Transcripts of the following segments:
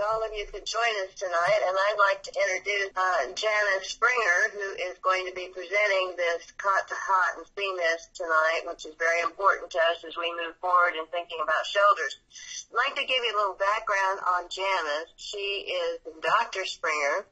that all of you could join us tonight, and I'd like to introduce Janice Springer, who is going to be presenting this Cot and CMIST tonight, which is very important to us as we move forward in thinking about shelters. I'd like to give you a little background on Janice. She is Dr. Springer,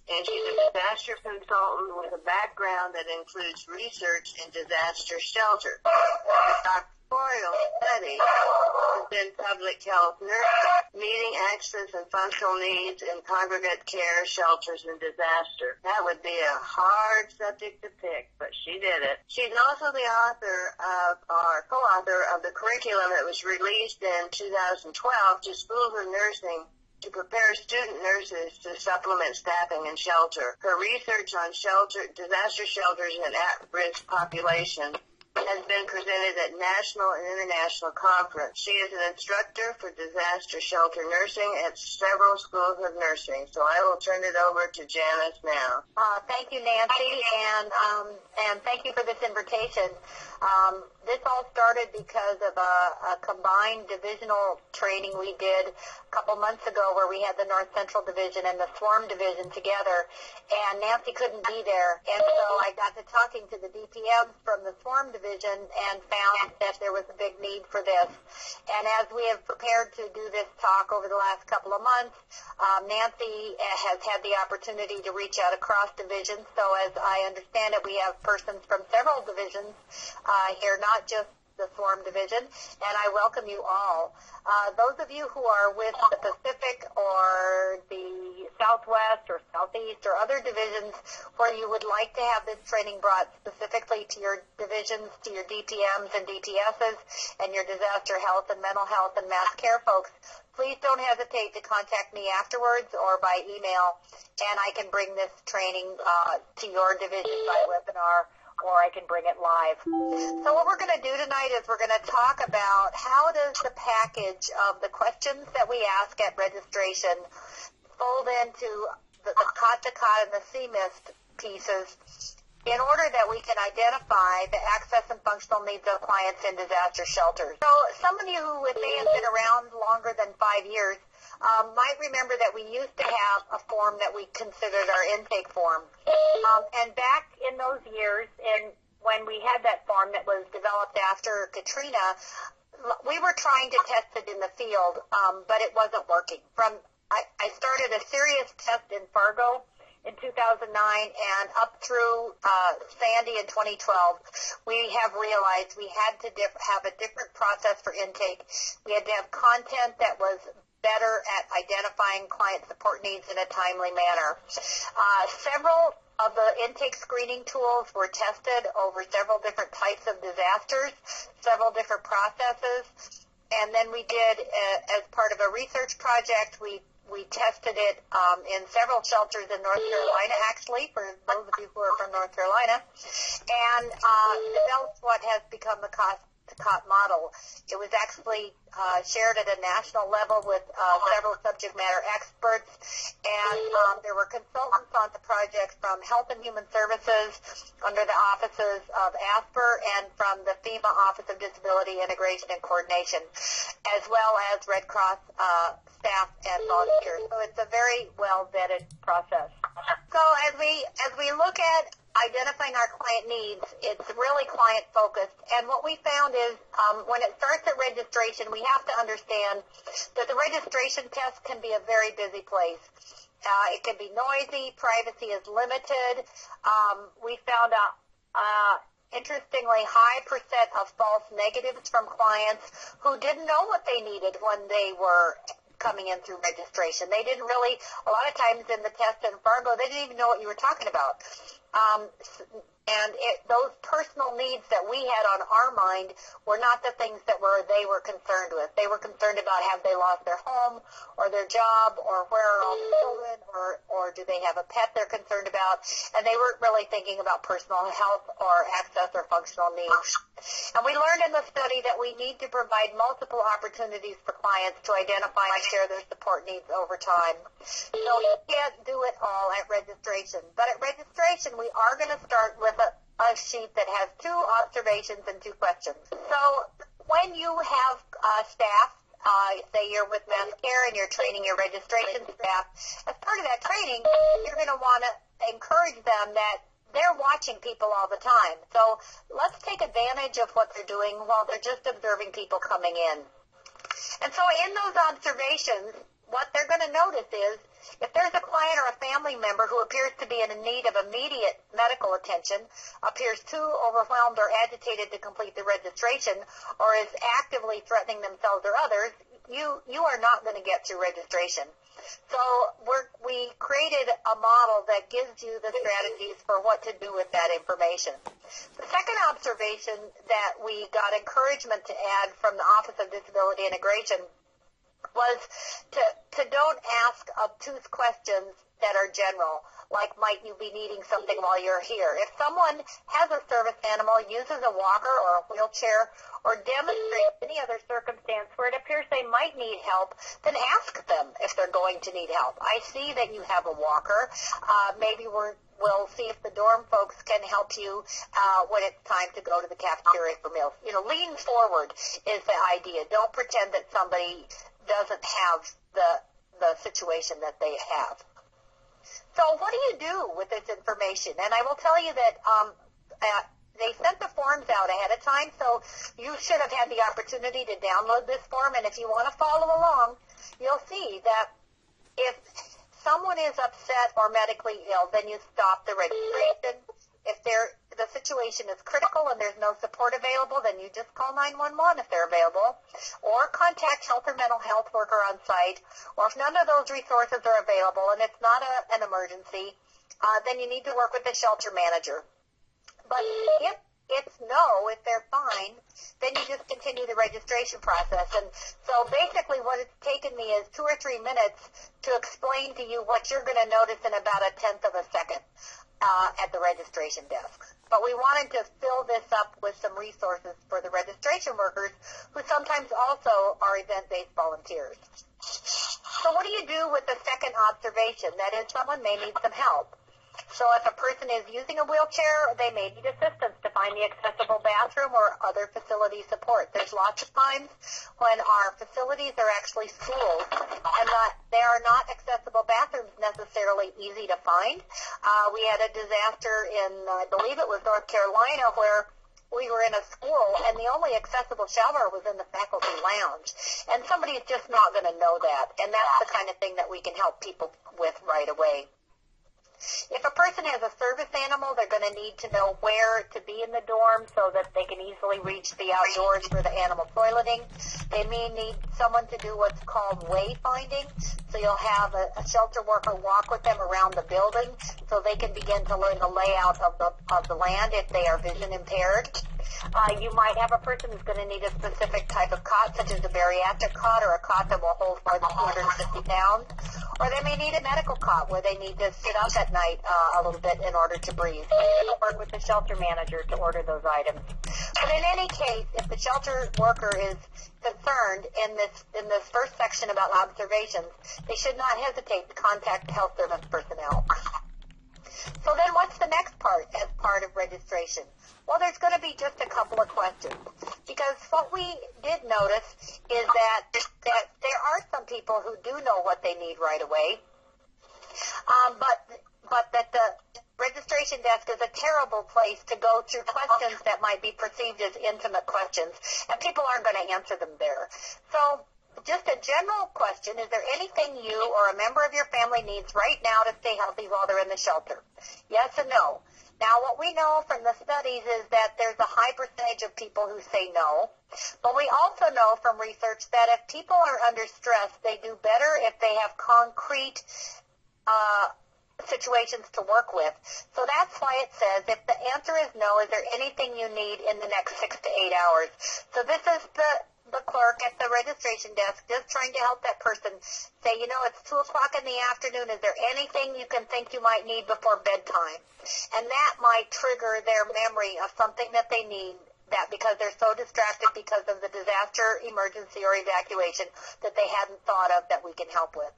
and she's a disaster consultant with a background that includes research in disaster shelter. Her doctoral study has been public health nursing, meeting access and functional needs in congregate care, shelters, and disaster. That would be a hard subject to pick, but she did it. She's also the author of, or co-author of the curriculum that was released in 2012 to schools of nursing to prepare student nurses to supplement staffing in shelter. Her research on disaster shelters and at-risk populations has been presented at national and international conference. She is an instructor for disaster shelter nursing at several schools of nursing. So I will turn it over to Janice now. Thank you, Nancy, and thank you for this invitation. This all started because of a combined divisional training we did a couple months ago where we had the North Central Division and the SWaRM Division together, and Nancy couldn't be there. And so I got to talking to the DPMs from the SWaRM Division and found that there was a big need for this. And as we have prepared to do this talk over the last couple of months, Nancy has had the opportunity to reach out across divisions. So as I understand it, we have persons from several divisions here, not just the SWaRM Division, and I welcome you all. Those of you who are with the Pacific or the Southwest or Southeast or other divisions where you would like to have this training brought specifically to your divisions, to your DPMs and DPSs, and your disaster health and mental health and mass care folks, please don't hesitate to contact me afterwards or by email, and I can bring this training to your division by webinar, or I can bring it live. So what we're going to do tonight is we're going to talk about how does the package of the questions that we ask at registration fold into the Cot and the CMIST pieces in order that we can identify the access and functional needs of clients in disaster shelters. So some of you who may have been around longer than 5 years might remember that we used to have a form that we considered our intake form. And back in those years, and when we had that form that was developed after Katrina, we were trying to test it in the field, but it wasn't working. I started a serious test in Fargo in 2009, and up through Sandy in 2012, we have realized we had to have a different process for intake. We had to have content that was better at identifying client support needs in a timely manner. Several of the intake screening tools were tested over several different types of disasters, several different processes, and then we did, as part of a research project, we tested it in several shelters in North Carolina, actually, for those of you who are from North Carolina, and developed what has become the Cot model. It was actually shared at a national level with several subject matter experts, and there were consultants on the project from Health and Human Services under the offices of ASPR and from the FEMA Office of Disability Integration and Coordination, as well as Red Cross staff and volunteers. So it's a very well-vetted process. So as we look at identifying our client needs, it's really client-focused. And what we found is when it starts at registration, we have to understand that the registration test can be a very busy place. It can be noisy. Privacy is limited. We found a interestingly high percent of false negatives from clients who didn't know what they needed when they were coming in through registration. They didn't really, a lot of times in the test in Fargo, they didn't even know what you were talking about. And those personal needs that we had on our mind were not the things that they were concerned with. They were concerned about have they lost their home or their job or where are all the children or do they have a pet they're concerned about. And they weren't really thinking about personal health or access or functional needs. And we learned in the study that we need to provide multiple opportunities for clients to identify and share their support needs over time. So we can't do it all at registration. But at registration, we are going to start with a sheet that has 2 observations and 2 questions. So when you have staff say you're with Mass Care and you're training your registration staff. As part of that training, you're going to want to encourage them that they're watching people all the time. So let's take advantage of what they're doing while they're just observing people coming in. And so in those observations, what they're going to notice is if there's a client or a family member who appears to be in need of immediate medical attention, appears too overwhelmed or agitated to complete the registration, or is actively threatening themselves or others, you are not going to get through registration. So we created a model that gives you the strategies for what to do with that information. The second observation that we got encouragement to add from the Office of Disability Integration was to don't ask obtuse questions that are general, like might you be needing something while you're here. If someone has a service animal, uses a walker or a wheelchair, or demonstrates any other circumstance where it appears they might need help, then ask them if they're going to need help. I see that you have a walker. Maybe we'll see if the dorm folks can help you when it's time to go to the cafeteria for meals. Lean forward is the idea. Don't pretend that somebody doesn't have the situation that they have. So what do you do with this information? And I will tell you that they sent the forms out ahead of time, so you should have had the opportunity to download this form. And if you want to follow along, you'll see that if someone is upset or medically ill, then you stop the registration. If the situation is critical and there's no support available, then you just call 911 if they're available, or contact health or mental health worker on site, or if none of those resources are available and it's not an emergency, then you need to work with the shelter manager. But if it's no, if they're fine, then you just continue the registration process. And so basically what it's taken me is 2 or 3 minutes to explain to you what you're going to notice in about 1/10 of a second at the registration desk. But we wanted to fill this up with some resources for the registration workers who sometimes also are event-based volunteers. So what do you do with the second observation? That is, someone may need some help. So if a person is using a wheelchair, they may need assistance to find the accessible bathroom or other facility support. There's lots of times when our facilities are actually schools and they are not accessible bathrooms necessarily easy to find. We had a disaster in, I believe it was North Carolina, where we were in a school and the only accessible shower was in the faculty lounge. And somebody's just not going to know that. And that's the kind of thing that we can help people with right away. If a person has a service animal, they're going to need to know where to be in the dorm so that they can easily reach the outdoors for the animal toileting. They may need someone to do what's called wayfinding. So you'll have a shelter worker walk with them around the building so they can begin to learn the layout of the land if they are vision impaired. You might have a person who's going to need a specific type of cot, such as a bariatric cot or a cot that will hold more than 250 pounds. Or they may need a medical cot where they need to sit up at night a little bit in order to breathe. We'll work with the shelter manager to order those items. But in any case, if the shelter worker is concerned in this first section about observations, they should not hesitate to contact health service personnel. So then what's the next part as part of registration? Well, there's going to be just a couple of questions, because what we did notice is that there are some people who do know what they need right away, but that the registration desk is a terrible place to go through questions that might be perceived as intimate questions, and people aren't going to answer them there. So just a general question, is there anything you or a member of your family needs right now to stay healthy while they're in the shelter? Yes and no. Now, what we know from the studies is that there's a high percentage of people who say no, but we also know from research that if people are under stress, they do better if they have concrete situations to work with. So that's why it says if the answer is no, is there anything you need in the next 6 to 8 hours? So this is the clerk at the registration desk just trying to help that person say, it's 2 o'clock in the afternoon. Is there anything you can think you might need before bedtime? And that might trigger their memory of something that they need, that because they're so distracted because of the disaster, emergency, or evacuation that they hadn't thought of that we can help with.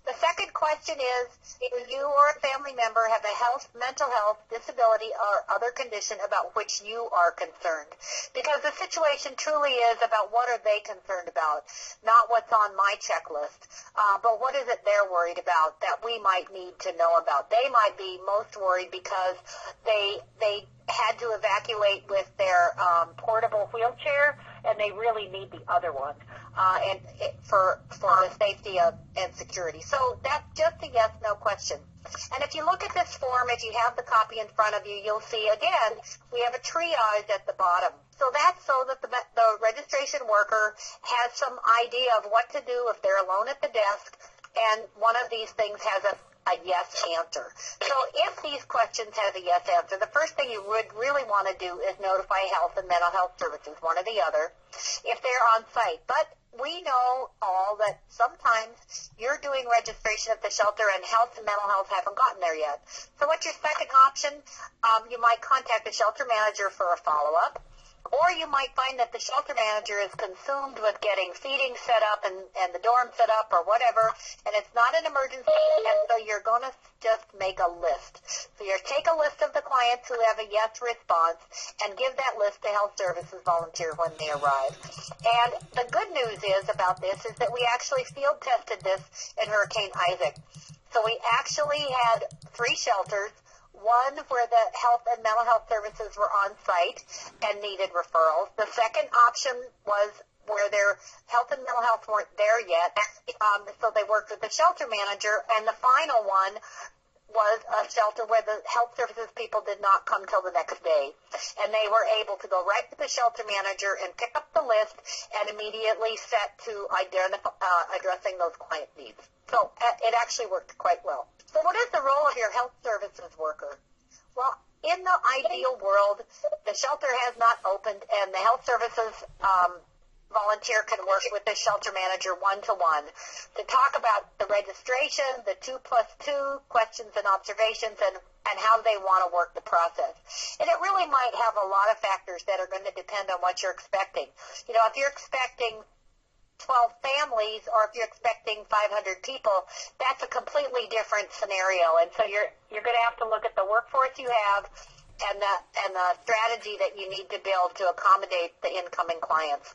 The second question is, if you or a family member have a mental health, disability, or other condition about which you are concerned. Because the situation truly is about what are they concerned about, not what's on my checklist, but what is it they're worried about that we might need to know about. They might be most worried because they had to evacuate with their portable wheelchair, and they really need the other one for the safety and security. So that's just a yes/no question. And if you look at this form, if you have the copy in front of you, you'll see, again, we have a triage at the bottom. So that's so that the registration worker has some idea of what to do if they're alone at the desk, and one of these things has a yes answer. So if these questions have a yes answer, the first thing you would really want to do is notify health and mental health services, one or the other, if they're on site. But we know all that sometimes you're doing registration at the shelter and health and mental health haven't gotten there yet. So what's your second option? You might contact the shelter manager for a follow-up. Or you might find that the shelter manager is consumed with getting feeding set up and the dorm set up or whatever, and it's not an emergency, and so you're going to just make a list. So you take a list of the clients who have a yes response and give that list to health services volunteer when they arrive. And the good news is about this is that we actually field tested this in Hurricane Isaac. So we actually had 3 shelters, one where the health and mental health services were on site and needed referrals. The second option was where their health and mental health weren't there yet, so they worked with the shelter manager. And the final one was a shelter where the health services people did not come till the next day. And they were able to go right to the shelter manager and pick up the list and immediately set to addressing those client needs. So it actually worked quite well. So what is the role of your health services worker? Well, in the ideal world, the shelter has not opened, and the health services volunteer can work with the shelter manager one-to-one to talk about the registration, the 2+2 questions and observations, and how they want to work the process. And it really might have a lot of factors that are going to depend on what you're expecting. You know, if you're expecting 12 families, or if you're expecting 500 people, that's a completely different scenario. And so you're going to have to look at the workforce you have and the strategy that you need to build to accommodate the incoming clients.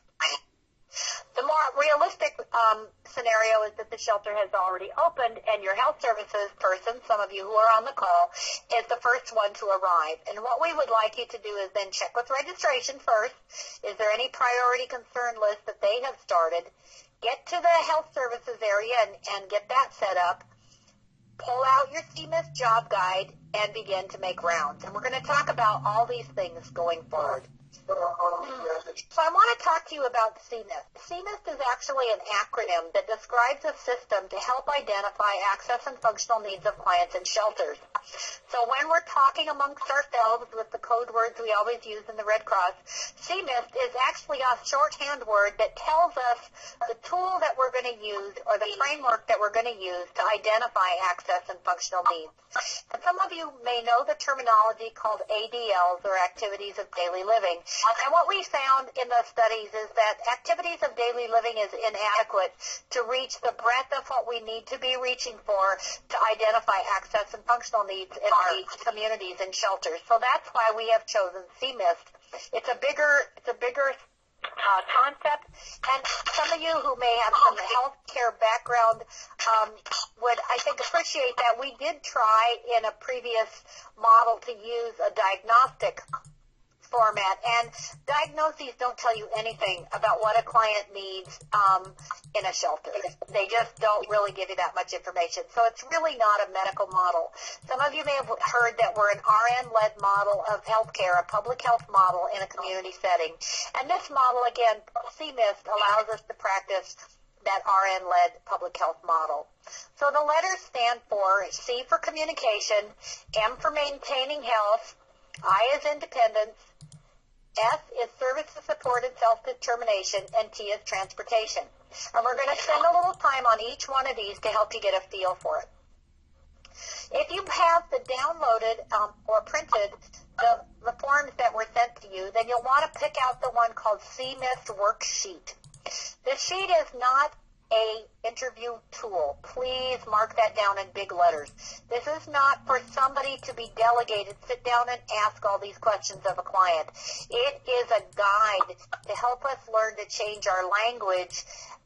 The more realistic scenario is that the shelter has already opened and your health services person, some of you who are on the call, is the first one to arrive. And what we would like you to do is then check with registration first. Is there any priority concern list that they have started? Get to the health services area and get that set up. Pull out your CMIST job guide and begin to make rounds. And we're going to talk about all these things going forward. So I want to talk to you about CMIST. CMIST is actually an acronym that describes a system to help identify access and functional needs of clients in shelters. So when we're talking amongst ourselves with the code words we always use in the Red Cross, CMIST is actually a shorthand word that tells us the tool that we're going to use or the framework that we're going to use to identify access and functional needs. And some of you may know the terminology called ADLs, or activities of daily living. And what we found in the studies is that activities of daily living is inadequate to reach the breadth of what we need to be reaching for to identify access and functional needs in our communities and shelters. So that's why we have chosen CMIST. It's a bigger concept, and some of you who may have some healthcare background would, I think, appreciate that. We did try in a previous model to use a diagnostic format, and diagnoses don't tell you anything about what a client needs in a shelter. They just don't really give you that much information. So it's really not a medical model. Some of you may have heard that we're an RN-led model of healthcare, a public health model in a community setting. And this model, again, CMIST, allows us to practice that RN-led public health model. So the letters stand for C for communication, M for maintaining health, I is independence, S is services-supported self-determination, and T is transportation. And we're going to spend a little time on each one of these to help you get a feel for it. If you have the downloaded or printed the forms that were sent to you, then you'll want to pick out the one called CMIST Worksheet. This sheet is not a interview tool. Please mark that down in big letters. This is not for somebody to be delegated, sit down and ask all these questions of a client. It is a guide to help us learn to change our language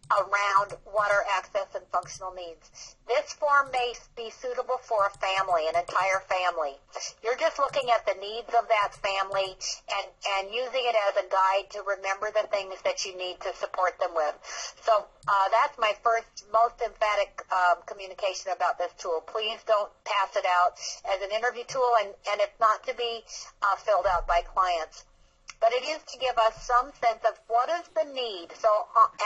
around what are access and functional needs. This form may be suitable for a family, an entire family. You're just looking at the needs of that family and using it as a guide to remember the things that you need to support them with. So that's my first, most emphatic communication about this tool. Please don't pass it out as an interview tool, and it's not to be filled out by clients. But it is to give us some sense of what is the need. So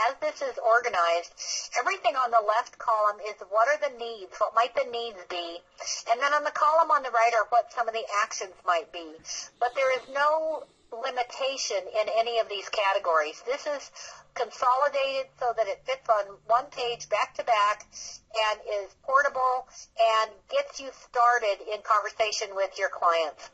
as this is organized, everything on the left column is what are the needs, what might the needs be, and then on the column on the right are what some of the actions might be. But there is no limitation in any of these categories. This is consolidated so that it fits on one page back to back and is portable and gets you started in conversation with your clients.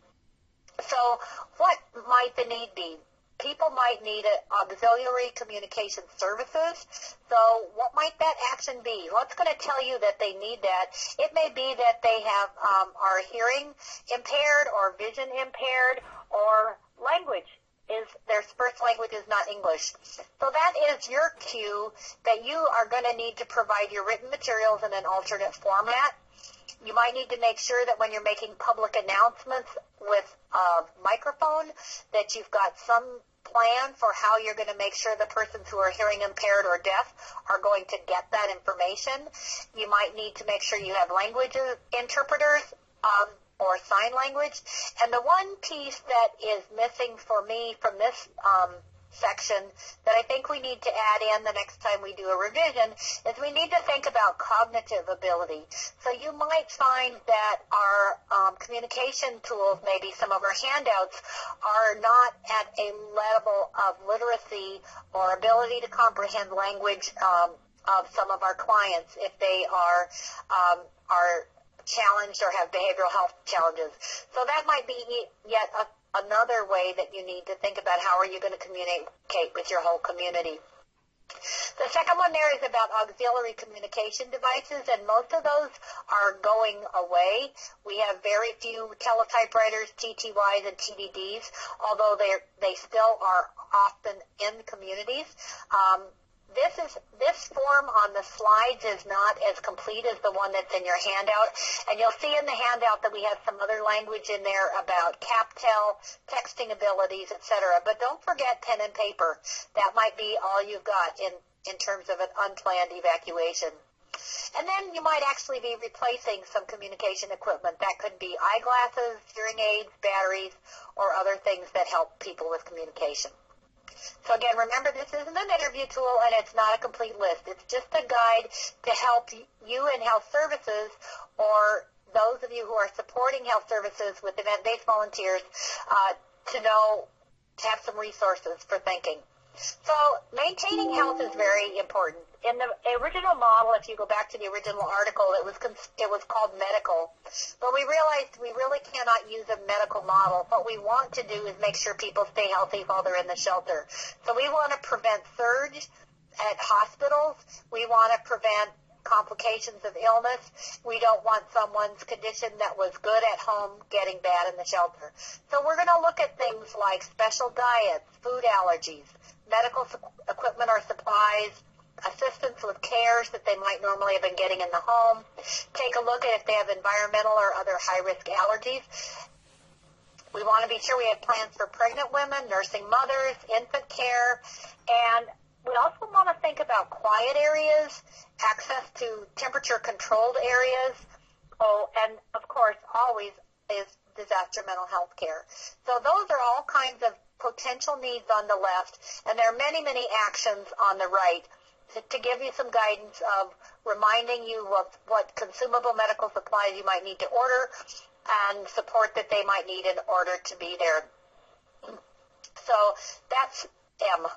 So what might the need be? People might need auxiliary communication services. So what might that action be? What's going to tell you that they need that? It may be that they have are hearing impaired or vision impaired, or language is their first language is not English. So that is your cue that you are going to need to provide your written materials in an alternate format. You might need to make sure that when you're making public announcements with a microphone that you've got some plan for how you're going to make sure the persons who are hearing impaired or deaf are going to get that information. You might need to make sure you have language interpreters or sign language. And the one piece that is missing for me from this section that I think we need to add in the next time we do a revision is we need to think about cognitive ability. So you might find that our communication tools, maybe some of our handouts, are not at a level of literacy or ability to comprehend language of some of our clients if they are challenged or have behavioral health challenges. So that might be yet another way that you need to think about how are you going to communicate with your whole community. The second one there is about auxiliary communication devices, and most of those are going away. We have very few teletypewriters, TTYs, and TDDs, although they still are often in communities. This form on the slides is not as complete as the one that's in your handout, and you'll see in the handout that we have some other language in there about CapTel, texting abilities, etc. But don't forget pen and paper. That might be all you've got in terms of an unplanned evacuation. And then you might actually be replacing some communication equipment. That could be eyeglasses, hearing aids, batteries, or other things that help people with communication. So again, remember, this isn't an interview tool and it's not a complete list. It's just a guide to help you in health services or those of you who are supporting health services with event-based volunteers to know, to have some resources for thinking. So maintaining health is very important. In the original model, if you go back to the original article, it was called medical. But we realized we really cannot use a medical model. What we want to do is make sure people stay healthy while they're in the shelter. So we want to prevent surge at hospitals. We want to prevent complications of illness. We don't want someone's condition that was good at home getting bad in the shelter. So we're going to look at things like special diets, food allergies, medical equipment or supplies, assistance with cares that they might normally have been getting in the home. Take a look at if they have environmental or other high-risk allergies. We want to be sure we have plans for pregnant women, nursing mothers, infant care, and we also want to think about quiet areas, access to temperature-controlled areas, and, of course, always is disaster mental health care. So those are all kinds of potential needs on the left, and there are many, many actions on the right to give you some guidance of reminding you of what consumable medical supplies you might need to order and support that they might need in order to be there. So that's M.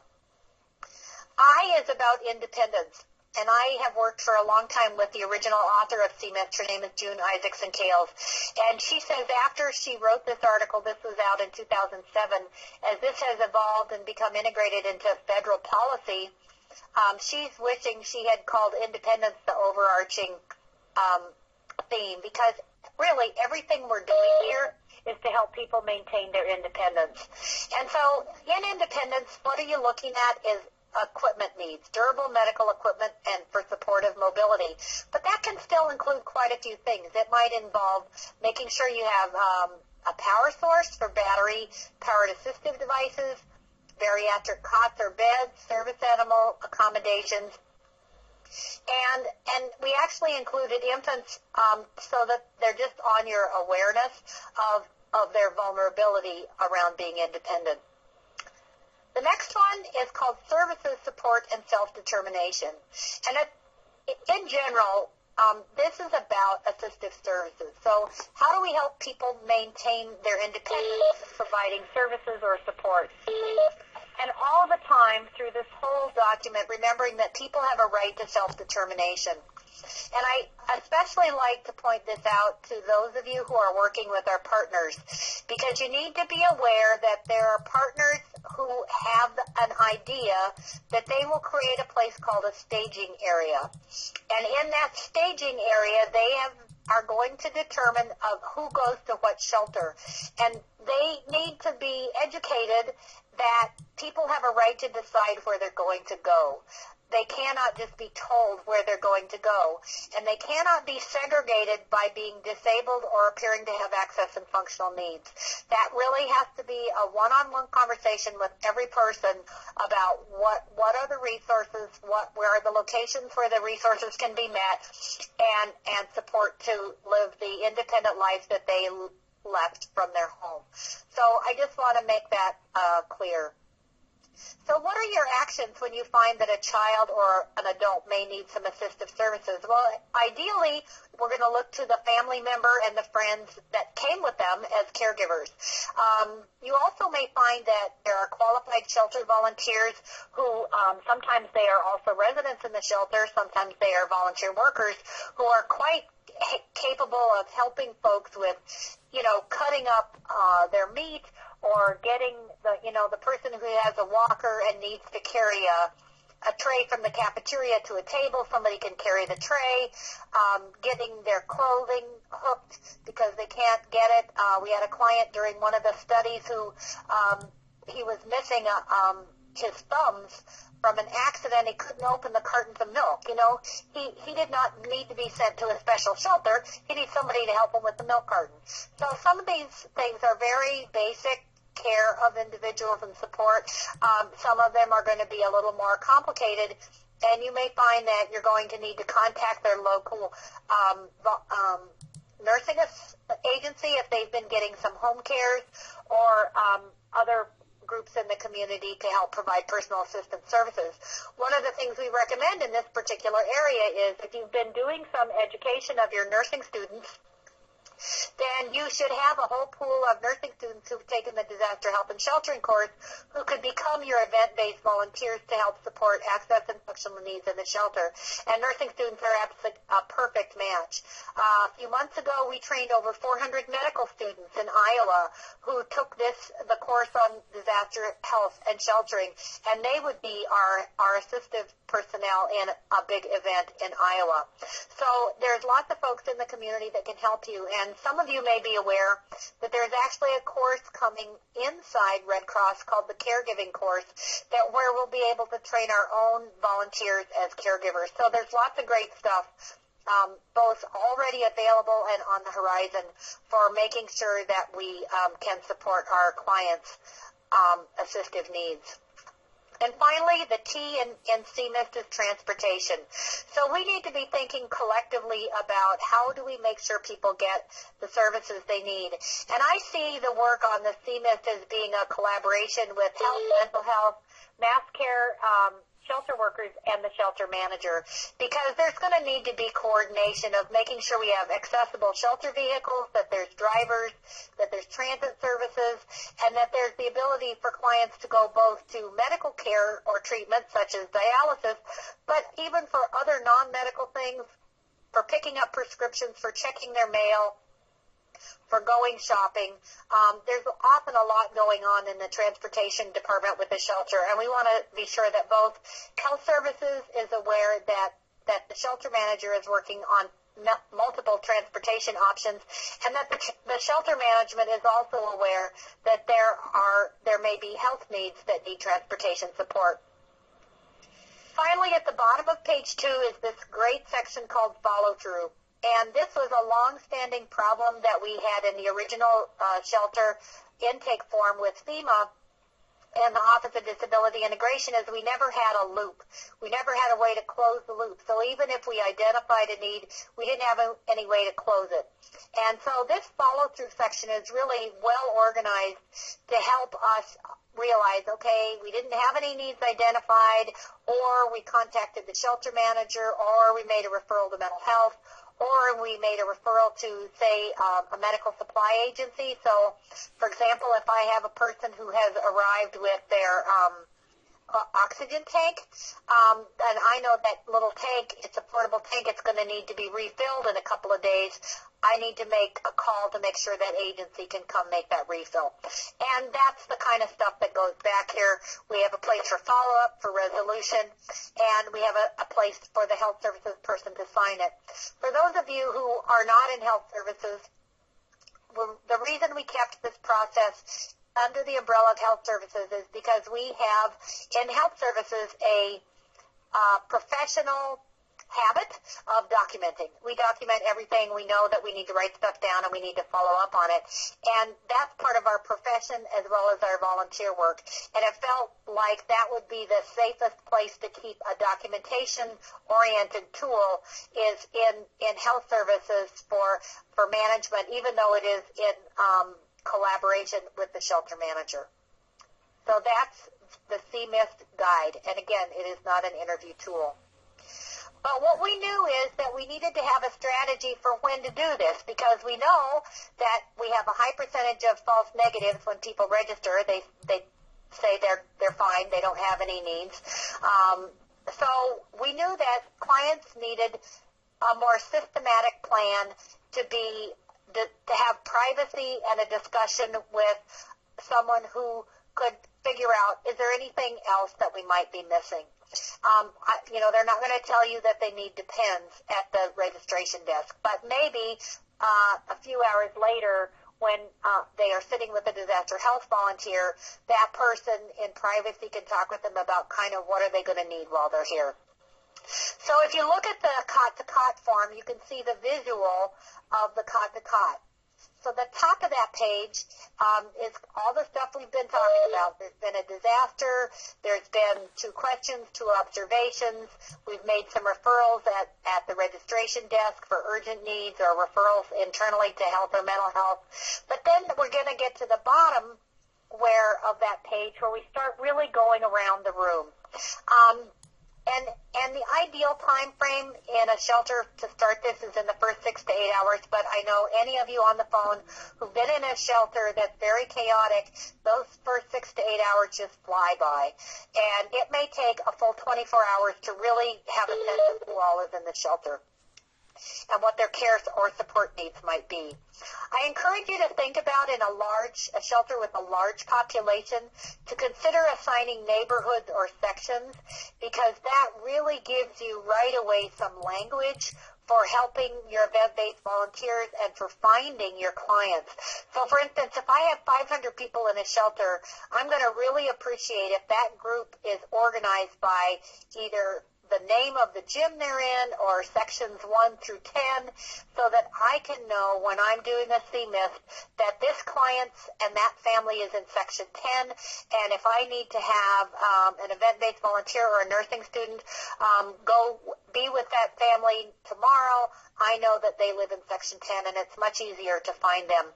I is about independence, and I have worked for a long time with the original author of CMIST. Her name is June Isaacson-Kales, and she says after she wrote this article, this was out in 2007, as this has evolved and become integrated into federal policy, she's wishing she had called independence the overarching theme, because really everything we're doing here is to help people maintain their independence. And so in independence, what are you looking at is equipment needs, durable medical equipment and for supportive mobility. But that can still include quite a few things. It might involve making sure you have a power source for battery-powered assistive devices, bariatric cots or beds, service animal accommodations, and we actually included infants so that they're just on your awareness of their vulnerability around being independent. The next one is called Services, Support, and Self-Determination. And in general, this is about assistive services. So how do we help people maintain their independence, providing services or support? And all the time through this whole document, remembering that people have a right to self-determination. And I especially like to point this out to those of you who are working with our partners, because you need to be aware that there are partners who have an idea that they will create a place called a staging area. And in that staging area, they are going to determine who goes to what shelter. And they need to be educated that people have a right to decide where they're going to go. They cannot just be told where they're going to go. And they cannot be segregated by being disabled or appearing to have access and functional needs. That really has to be a one-on-one conversation with every person about what are the resources, where are the locations where the resources can be met, and support to live the independent life that they left from their home. So I just want to make that clear. So what are your actions when you find that a child or an adult may need some assistive services? Well, ideally, we're going to look to the family member and the friends that came with them as caregivers. You also may find that there are qualified shelter volunteers who sometimes they are also residents in the shelter, sometimes they are volunteer workers who are quite capable of helping folks with, cutting up their meat, or getting the person who has a walker and needs to carry a tray from the cafeteria to a table. Somebody can carry the tray, getting their clothing hooked because they can't get it. We had a client during one of the studies who he was missing his thumbs from an accident. He couldn't open the cartons of milk. He did not need to be sent to a special shelter. He needs somebody to help him with the milk carton. So some of these things are very basic care of individuals and support. Some of them are going to be a little more complicated, and you may find that you're going to need to contact their local nursing agency if they've been getting some home cares, or other groups in the community to help provide personal assistance services. One of the things we recommend in this particular area is if you've been doing some education of your nursing students, then you should have a whole pool of nursing students who've taken the disaster help and sheltering course who could become your event-based volunteers to help support access and functional needs in the shelter. And nursing students are a perfect match. A few months ago, we trained over 400 medical students in Iowa who took the course on disaster health and sheltering, and they would be our assistive personnel in a big event in Iowa. So there's lots of folks in the community that can help you, and some of you may be aware that there's actually a course coming inside Red Cross called the Caregiving course where we'll be able to train our own volunteers as caregivers. So there's lots of great stuff, both already available and on the horizon, for making sure that we can support our clients' assistive needs. And finally, the T in CMIST is transportation. So we need to be thinking collectively about how do we make sure people get the services they need. And I see the work on the CMIST as being a collaboration with health, mental health, mass care, shelter workers, and the shelter manager, because there's going to need to be coordination of making sure we have accessible shelter vehicles, that there's drivers, that there's transit services, and that there's the ability for clients to go both to medical care or treatment such as dialysis, but even for other non-medical things, for picking up prescriptions, for checking their mail, for going shopping. There's often a lot going on in the transportation department with the shelter, and we want to be sure that both health services is aware that the shelter manager is working on multiple transportation options, and that the shelter management is also aware that there may be health needs that need transportation support. Finally, at the bottom of page 2 is this great section called follow-through. And this was a long-standing problem that we had in the original shelter intake form with FEMA and the Office of Disability Integration, is we never had a loop. We never had a way to close the loop. So even if we identified a need, we didn't have any way to close it. And so this follow-through section is really well organized to help us realize, okay, we didn't have any needs identified, or we contacted the shelter manager, or we made a referral to mental health, or we made a referral to, say, a medical supply agency. So, for example, if I have a person who has arrived with their oxygen tank, and I know that little tank, it's a portable tank, it's going to need to be refilled in a couple of days, I need to make a call to make sure that agency can come make that refill. And that's the kind of stuff that goes back here. We have a place for follow-up, for resolution, and we have a place for the health services person to sign it. For those of you who are not in health services, the reason we kept this process under the umbrella of health services is because we have in health services a professional habit of documenting. We document everything. We know that we need to write stuff down and we need to follow up on it. And that's part of our profession as well as our volunteer work. And it felt like that would be the safest place to keep a documentation-oriented tool is in health services for management, even though it is in collaboration with the shelter manager. So that's the CMIST guide. And again, it is not an interview tool. But what we knew is that we needed to have a strategy for when to do this, because we know that we have a high percentage of false negatives when people register. They say they're fine, they don't have any needs. So we knew that clients needed a more systematic plan to have privacy and a discussion with someone who could figure out, is there anything else that we might be missing? They're not going to tell you that they need depends at the registration desk, but maybe a few hours later when they are sitting with a disaster health volunteer, that person in privacy can talk with them about kind of what are they going to need while they're here. So if you look at the Cot to Cot form, you can see the visual of the Cot to Cot. So the top of that page is all the stuff we've been talking about. There's been a disaster. There's been 2 questions, 2 observations. We've made some referrals at the registration desk for urgent needs or referrals internally to health or mental health. But then we're going to get to the bottom of that page where we start really going around the room. And the ideal time frame in a shelter to start this is in the first 6 to 8 hours, but I know any of you on the phone who've been in a shelter that's very chaotic, those first 6 to 8 hours just fly by. And it may take a full 24 hours to really have a sense of who all is in the shelter and what their care or support needs might be. I encourage you to think about in a shelter with a large population to consider assigning neighborhoods or sections, because that really gives you right away some language for helping your event-based volunteers and for finding your clients. So, for instance, if I have 500 people in a shelter, I'm going to really appreciate if that group is organized by either the name of the gym they're in or sections 1 through 10, so that I can know when I'm doing a CMIST that this client and that family is in section 10, and if I need to have an event-based volunteer or a nursing student go be with that family tomorrow, I know that they live in section 10, and it's much easier to find them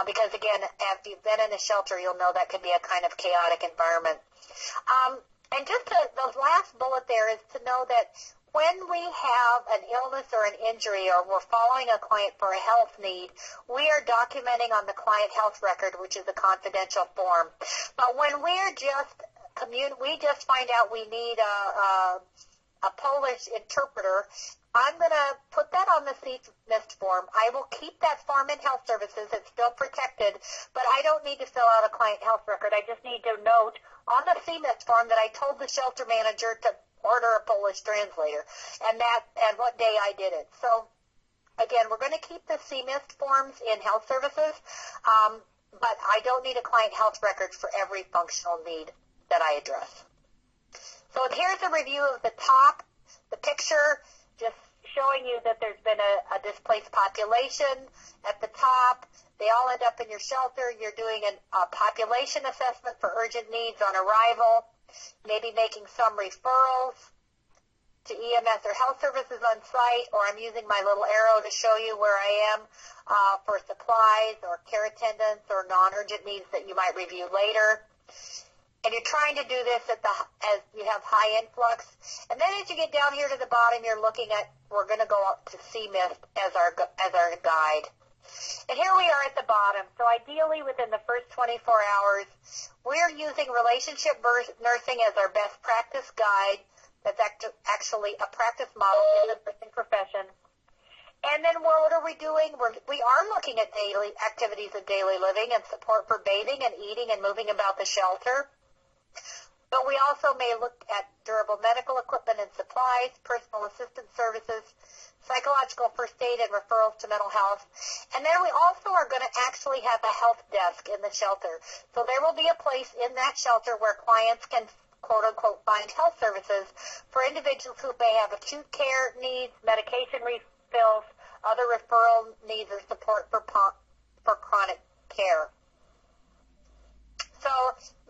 because, again, if you've been in a shelter, you'll know that can be a kind of chaotic environment. And just the last bullet there is to know that when we have an illness or an injury or we're following a client for a health need, we are documenting on the client health record, which is a confidential form. But when we just find out we need a Polish interpreter, I'm going to put that on the CMIST form. I will keep that form in health services. It's still protected, but I don't need to fill out a client health record. I just need to note on the CMIST form that I told the shelter manager to order a Polish translator and what day I did it. So, again, we're going to keep the CMIST forms in health services, but I don't need a client health record for every functional need that I address. So here's a review of the top, the picture, just showing you that there's been a displaced population at the top. They all end up in your shelter. You're doing a population assessment for urgent needs on arrival, maybe making some referrals to EMS or health services on site, or I'm using my little arrow to show you where I am for supplies or care attendants or non-urgent needs that you might review later. And you're trying to do this as you have high influx. And then as you get down here to the bottom, you're looking at, we're going to go up to CMIST as our guide. And here we are at the bottom. So ideally within the first 24 hours, we're using relationship nursing as our best practice guide. That's actually a practice model in the nursing profession. And then what are we doing? We are looking at daily activities of daily living and support for bathing and eating and moving about the shelter. But we also may look at durable medical equipment and supplies, personal assistance services, psychological first aid, and referrals to mental health. And then we also are going to actually have a health desk in the shelter. So there will be a place in that shelter where clients can, quote-unquote, find health services for individuals who may have acute care needs, medication refills, other referral needs, or support for chronic care. So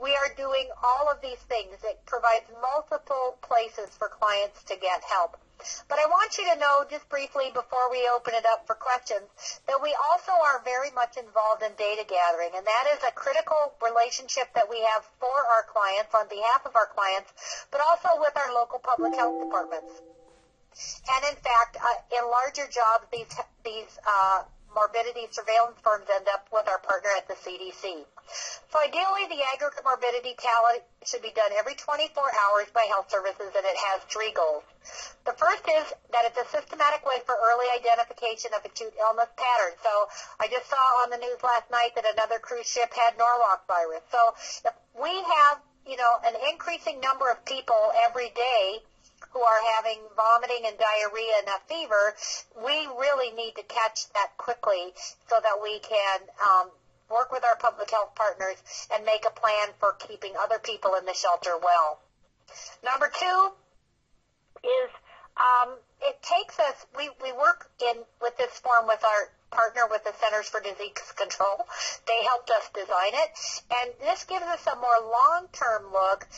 we are doing all of these things. It provides multiple places for clients to get help. But I want you to know just briefly before we open it up for questions that we also are very much involved in data gathering, and that is a critical relationship that we have for our clients, on behalf of our clients, but also with our local public health departments. And in fact, in larger jobs, these morbidity surveillance firms end up with our partner at the CDC. So ideally, the aggregate morbidity tally should be done every 24 hours by health services, and it has 3 goals. The first is that it's a systematic way for early identification of acute illness patterns. So I just saw on the news last night that another cruise ship had Norwalk virus. So if we have, an increasing number of people every day who are having vomiting and diarrhea and a fever, we really need to catch that quickly so that we can work with our public health partners and make a plan for keeping other people in the shelter well. Number 2 is it takes us, we work with this form with our partner with the Centers for Disease Control. They helped us design it, and this gives us a more long-term look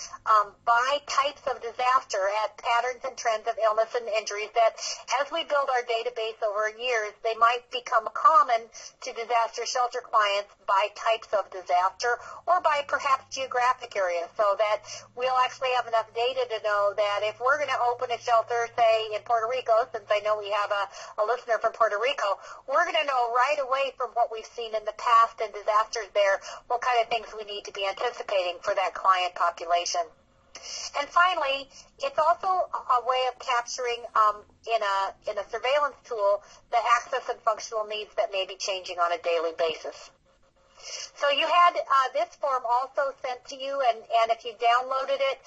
by types of disaster at patterns and trends of illness and injuries that, as we build our database over years, they might become common to disaster shelter clients by types of disaster or by perhaps geographic areas, so that we'll actually have enough data to know that if we're going to open a shelter, say, in Puerto Rico, since I know we have a listener from Puerto Rico, we're going to know right away from what we've seen in the past and disasters there what kind of things we need to be anticipating for that client population. And finally, it's also a way of capturing in a surveillance tool the access and functional needs that may be changing on a daily basis. So you had this form also sent to you, and if you downloaded it,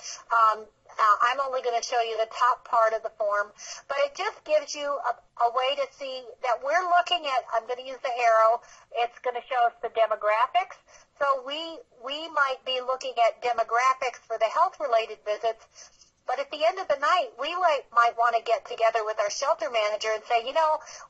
I'm only going to show you the top part of the form, but it just gives you a way to see that we're looking at, I'm going to use the arrow, it's going to show us the demographics. So we might be looking at demographics for the health-related visits, but at the end of the night, we might want to get together with our shelter manager and say,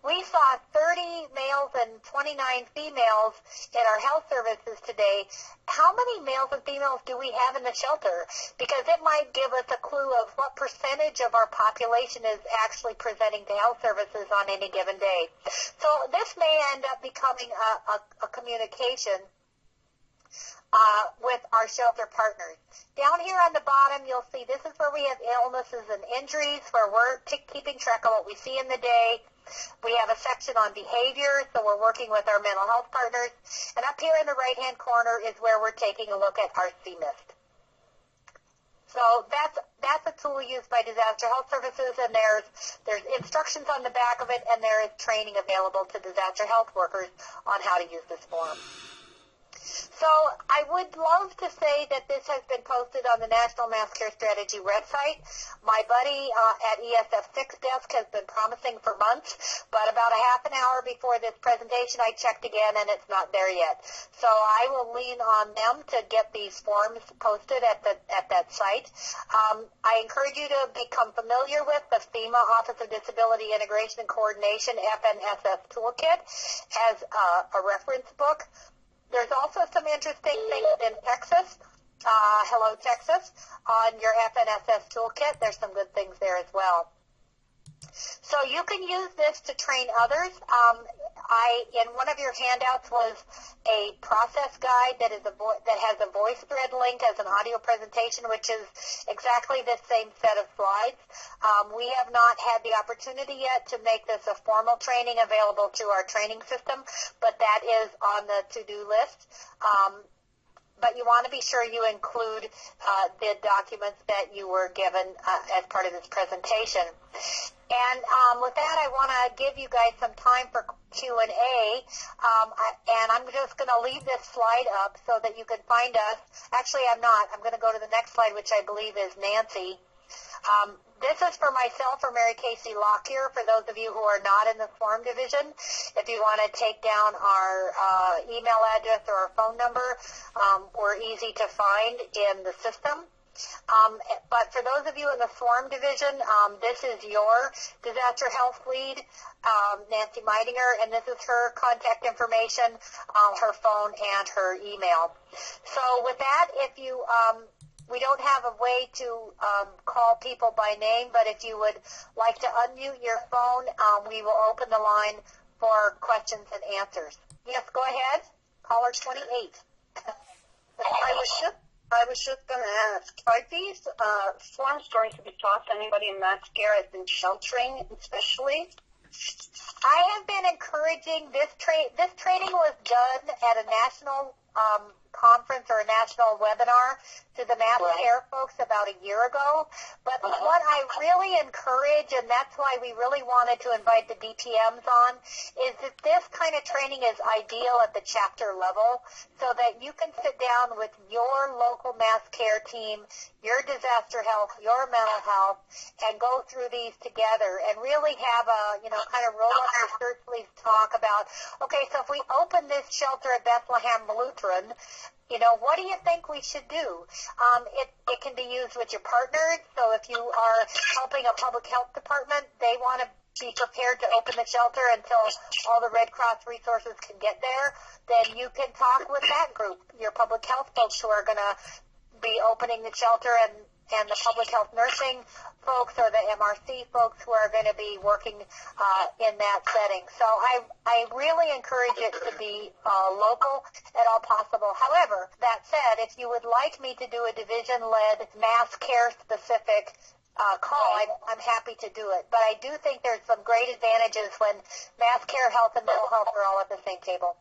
we saw 30 males and 29 females in our health services today. How many males and females do we have in the shelter? Because it might give us a clue of what percentage of our population is actually presenting to health services on any given day. So this may end up becoming a communication with our shelter partners. Down here on the bottom, you'll see this is where we have illnesses and injuries, where we're keeping track of what we see in the day. We have a section on behavior, so we're working with our mental health partners. And up here in the right-hand corner is where we're taking a look at our CMIST. So that's a tool used by Disaster Health Services, and there's instructions on the back of it, and there is training available to disaster health workers on how to use this form. So I would love to say that this has been posted on the National Mass Care Strategy website. My buddy at ESF6 desk has been promising for months, but about a half an hour before this presentation I checked again and it's not there yet. So I will lean on them to get these forms posted at that site. I encourage you to become familiar with the FEMA Office of Disability Integration and Coordination FNSS Toolkit as a reference book. There's also some interesting things in Texas, Hello Texas, on your FNSS toolkit. There's some good things there as well. So you can use this to train others. In one of your handouts was a process guide that has a VoiceThread link as an audio presentation, which is exactly the same set of slides. We have not had the opportunity yet to make this a formal training available through our training system, but that is on the to-do list. But you want to be sure you include the documents that you were given as part of this presentation. And with that, I want to give you guys some time for Q&A, and I'm just going to leave this slide up so that you can find us. Actually, I'm not. I'm going to go to the next slide, which I believe is Nancy. This is for myself or Mary Casey Lockyer, for those of you who are not in the SWaRM division. If you want to take down our email address or our phone number, we're easy to find in the system. But for those of you in the SWaRM division, this is your disaster health lead, Nancy Meidinger, and this is her contact information, her phone, and her email. So with that, if you... we don't have a way to call people by name, but if you would like to unmute your phone, we will open the line for questions and answers. Yes, go ahead. Caller 28. I was just going to ask, are these forms going to be taught to anybody in mass care as in sheltering especially? I have been encouraging this training was done at a national conference or a national webinar to the mass care folks about a year ago. But what I really encourage, and that's why we really wanted to invite the DPMs on, is that this kind of training is ideal at the chapter level so that you can sit down with your local mass care team, your disaster health, your mental health, and go through these together and really have a, kind of roll up your shirt sleeves talk about, okay, so if we open this shelter at Bethlehem Lutheran, what do you think we should do? It can be used with your partners. So if you are helping a public health department, they want to be prepared to open the shelter until all the Red Cross resources can get there. Then you can talk with that group, your public health folks who are going to be opening the shelter, and the public health nursing folks or the MRC folks who are going to be working in that setting. So I really encourage it to be local at all possible. However, that said, if you would like me to do a division-led mass care-specific call, I'm happy to do it. But I do think there's some great advantages when mass care, health, and mental health are all at the same table.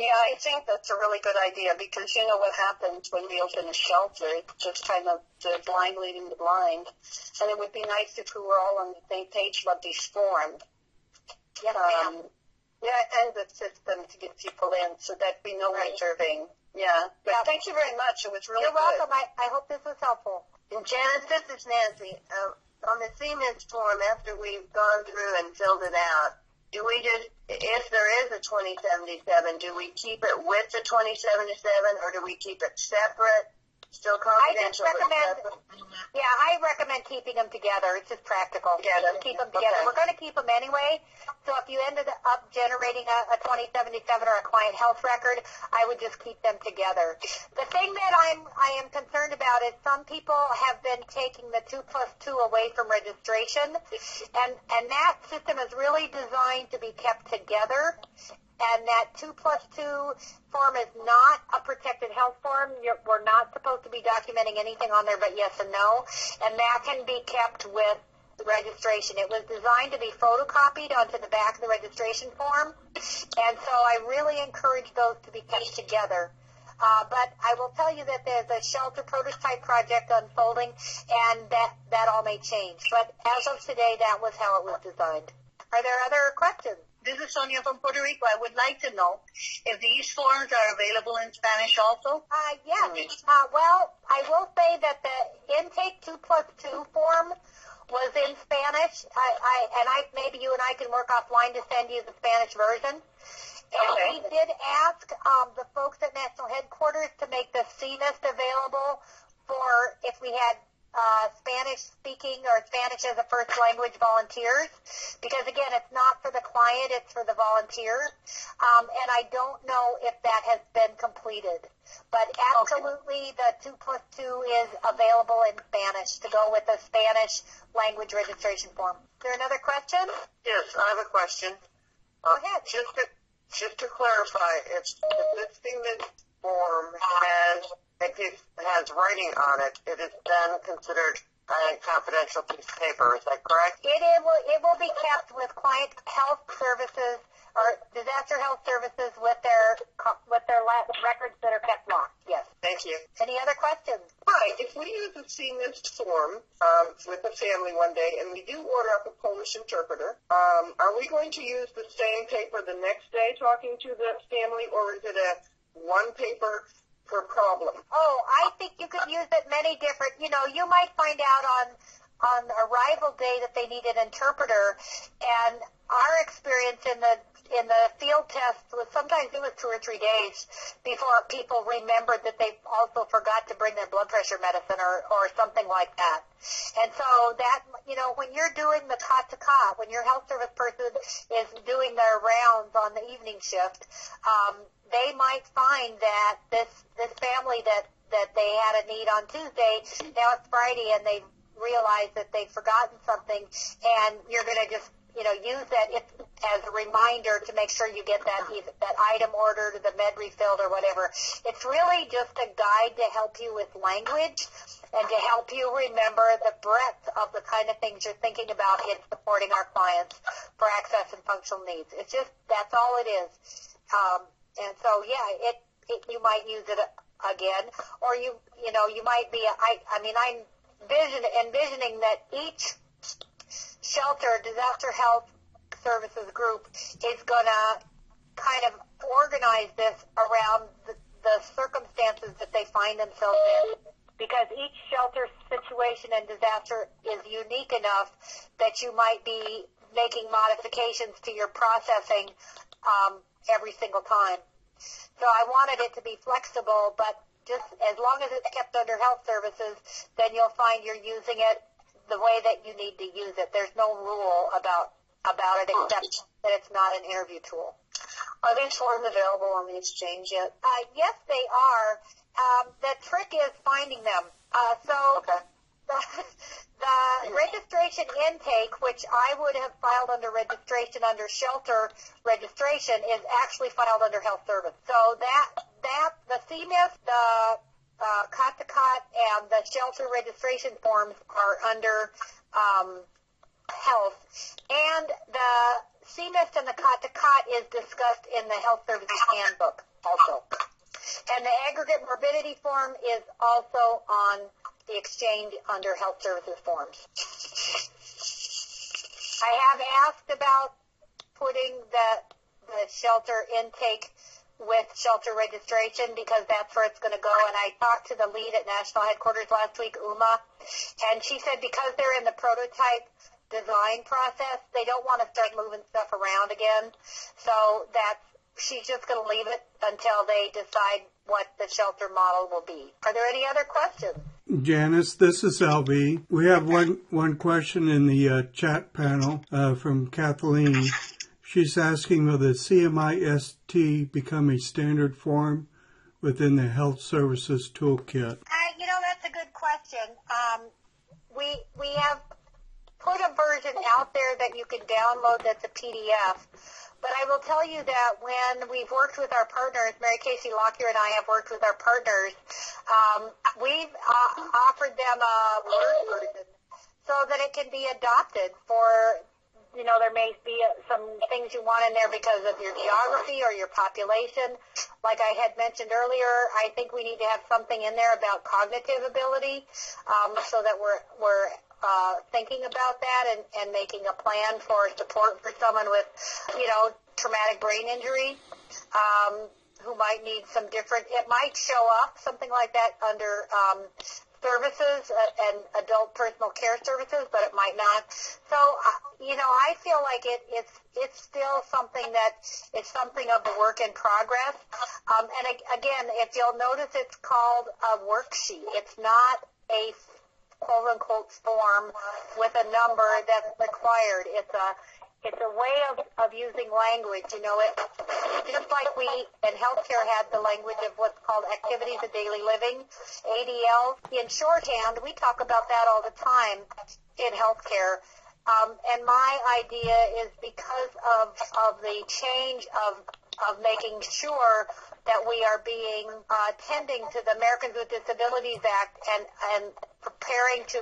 Yeah, I think that's a really good idea because you know what happens when we open a shelter. It's just kind of the blind leading the blind. And it would be nice if we were all on the same page about these forms. Yes, ma'am. And the system to get people in so that we know reserving. Yeah. But thank you very much. It was really good. You're welcome. I hope this was helpful. And Janice, this is Nancy. On the CMIST form, after we've gone through and filled it out, do we just, if there is a 2077, do we keep it with the 2077 or do we keep it separate? Still confidential. I recommend keeping them together. It's just practical. Keep them together. Okay. We're going to keep them anyway. So if you ended up generating a 2077 or a client health record, I would just keep them together. The thing that I am concerned about is some people have been taking the 2+2 away from registration, and that system is really designed to be kept together. And that 2+2 form is not a protected health form. We're not supposed to be documenting anything on there but yes and no. And that can be kept with the registration. It was designed to be photocopied onto the back of the registration form. And so I really encourage those to be kept together. But I will tell you that there's a shelter prototype project unfolding, and that all may change. But as of today, that was how it was designed. Are there other questions? This is Sonia from Puerto Rico. I would like to know if these forms are available in Spanish also. Yes. Well, I will say that the intake 2+2 form was in Spanish. Maybe you and I can work offline to send you the Spanish version. And we did ask the folks at National Headquarters to make the CMIST available for if we had Spanish-speaking or Spanish as a first language volunteers, because, again, it's not for the client, it's for the volunteers. And I don't know if that has been completed. But absolutely, the 2+2 is available in Spanish to go with the Spanish language registration form. Is there another question? Yes, I have a question. Go ahead. Just to clarify, if this CMIST form has writing on it, it is then considered a confidential piece of paper. Is that correct? It will be kept with client health services or disaster health services with their records that are kept locked. Yes. Thank you. Any other questions? Right. If we use a CMIST form with a family one day and we do order up a Polish interpreter, are we going to use the same paper the next day talking to the family, or is it a one paper per problem? Oh, I think you could use it many different, you might find out on arrival day that they need an interpreter, and our experience in the field test was sometimes it was 2 or 3 days before people remembered that they also forgot to bring their blood pressure medicine or something like that. And so that, when you're doing the cot to cot, when your health service person is doing their rounds on the evening shift, they might find that this family that they had a need on Tuesday, now it's Friday and they realize that they've forgotten something, and you're going to just use that as a reminder to make sure you get that item ordered or the med refilled or whatever. It's really just a guide to help you with language and to help you remember the breadth of the kind of things you're thinking about in supporting our clients for access and functional needs. It's just, that's all it is. And so, you might use it again, or you might be, I'm envisioning that each shelter disaster health services group is going to kind of organize this around the circumstances that they find themselves in, because each shelter situation and disaster is unique enough that you might be making modifications to your processing every single time. So I wanted it to be flexible, but just as long as it's kept under health services, then you'll find you're using it the way that you need to use it. There's no rule about it except that it's not an interview tool. Are these forms available on the exchange yet? Yes, they are. The trick is finding them. The registration intake, which I would have filed under registration under shelter registration, is actually filed under health service. So the CMIST, the Cot to Cot, and the shelter registration forms are under health, and the CMIST and the Cot to Cot is discussed in the health services handbook also. And the aggregate morbidity form is also on the exchange under health services forms. I have asked about putting the shelter intake with shelter registration because that's where it's going to go. And I talked to the lead at National Headquarters last week, Uma, and she said because they're in the prototype design process, they don't want to start moving stuff around again. So she's just going to leave it until they decide what the shelter model will be. Are there any other questions? Janice, this is LB. We have one question in the chat panel from Kathleen. She's asking, will the CMIST become a standard form within the Health Services Toolkit? That's a good question. We have put a version out there that you can download that's a PDF. But I will tell you that when we've worked with our partners, Mary Casey Lockyer and I have worked with our partners, we've offered them a Word version so that it can be adopted for there may be some things you want in there because of your geography or your population. Like I had mentioned earlier, I think we need to have something in there about cognitive ability, so that we're thinking about that and making a plan for support for someone with, traumatic brain injury, who might need some different, it might show up, something like that, under services and adult personal care services, but it might not. So, I feel like it's still something that is something of a work in progress. And again, if you'll notice, it's called a worksheet. It's not a quote-unquote form with a number that's required. It's a way of using language. Just like we in healthcare had the language of what's called activities of daily living, ADL. In shorthand, we talk about that all the time in healthcare. And my idea is because of the change of making sure that we are being tending to the Americans with Disabilities Act and preparing to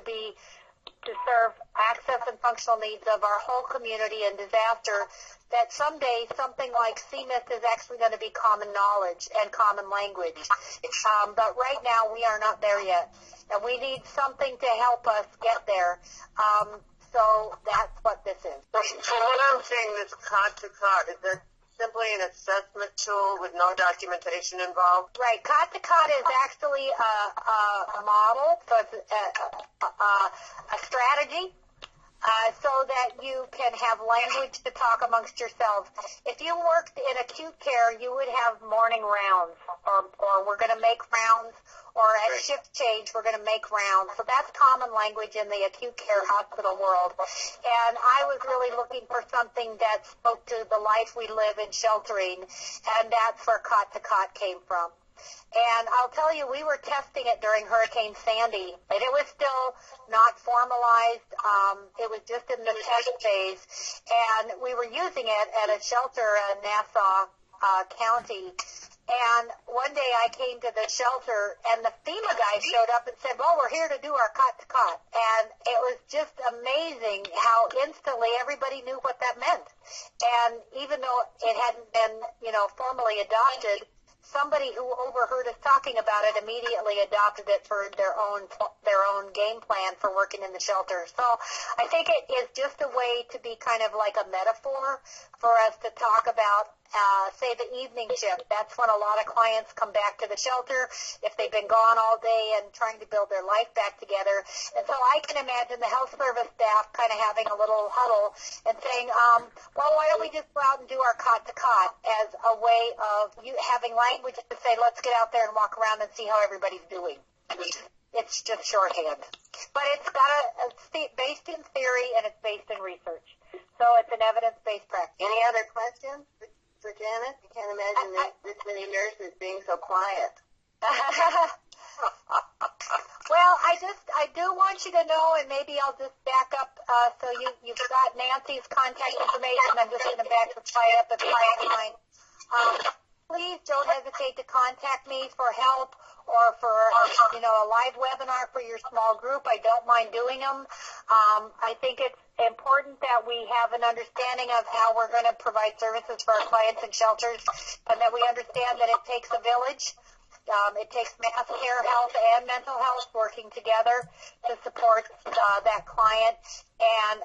serve access and functional needs of our whole community in disaster, that someday something like CMIST is actually going to be common knowledge and common language. But right now we are not there yet, and we need something to help us get there. So that's what this is. So what I'm saying, this Cot to Cot, is that simply an assessment tool with no documentation involved? Right. Cot to Cot is actually a model, so it's a strategy, so that you can have language to talk amongst yourselves. If you worked in acute care, you would have morning rounds, or we're going to make rounds, or at shift change, we're going to make rounds. So that's common language in the acute care hospital world. And I was really looking for something that spoke to the life we live in sheltering, and that's where Cot to Cot came from. And I'll tell you, we were testing it during Hurricane Sandy, and it was still not formalized. It was just in the test phase, and we were using it at a shelter in Nassau County. And one day I came to the shelter, and the FEMA guy showed up and said, well, we're here to do our Cot to Cot. And it was just amazing how instantly everybody knew what that meant. And even though it hadn't been, formally adopted, somebody who overheard us talking about it immediately adopted it for their own game plan for working in the shelter. So I think it is just a way to be kind of like a metaphor for us to talk about, say, the evening shift. That's when a lot of clients come back to the shelter if they've been gone all day and trying to build their life back together. And so I can imagine the health service staff kind of having a little huddle and saying, well, why don't we just go out and do our Cot to Cot as a way of having language to say, let's get out there and walk around and see how everybody's doing. It's just shorthand. But it's based in theory and it's based in research. So it's an evidence-based practice. Any other questions for Janice? I can't imagine this many nurses being so quiet. Well, I do want you to know, and maybe I'll just back up, so you've got Nancy's contact information. I'm just going to back the slide up at the line. Please don't hesitate to contact me for help or for a live webinar for your small group. I don't mind doing them. I think it's important that we have an understanding of how we're going to provide services for our clients in shelters, and that we understand that it takes a village. It takes mass care, health, and mental health working together to support that client, and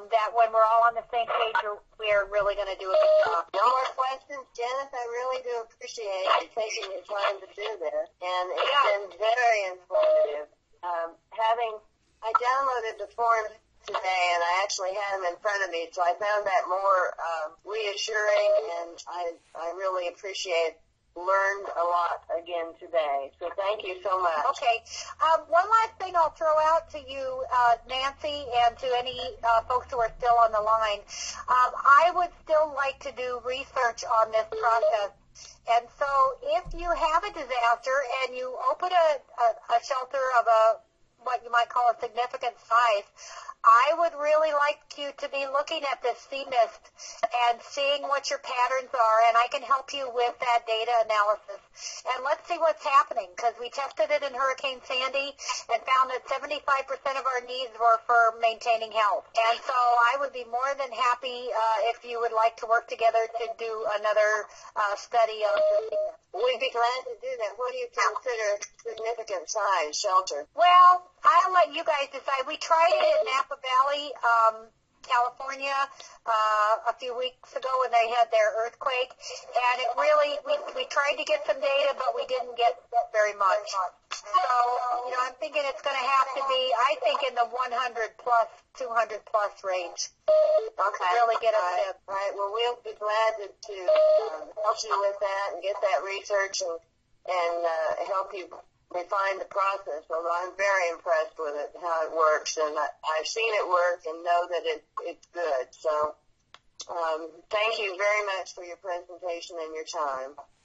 that when we're all on the same page, we're really going to do a good job. No more questions, Janice. I really do appreciate you taking your time to do this, and it's been very informative. I downloaded the forms today, and I actually had them in front of me, so I found that more reassuring, and I really learned a lot again today. So thank you so much. Okay. One last thing I'll throw out to you, Nancy, and to any folks who are still on the line. I would still like to do research on this process. And so if you have a disaster and you open a shelter of what you might call a significant size, I would really like you to be looking at this CMIST and seeing what your patterns are, and I can help you with that data analysis. And let's see what's happening, because we tested it in Hurricane Sandy and found that 75% of our needs were for maintaining health. And so I would be more than happy if you would like to work together to do another study of the CMIST. We'd be glad to do that. What do you consider significant size shelter? Well, I'll let you guys decide. We tried it in Napa Valley, California, a few weeks ago when they had their earthquake, and it really, we tried to get some data, but we didn't get very much. So, I'm thinking it's going to have to be, I think, in the 100 plus, 200 plus range. Okay. Really get a sense. All right. Well, we'll be glad to help you with that and get that research and help you refine the process. Although I'm very impressed with it, how it works, and I've seen it work and know that it's good. So, thank you very much for your presentation and your time.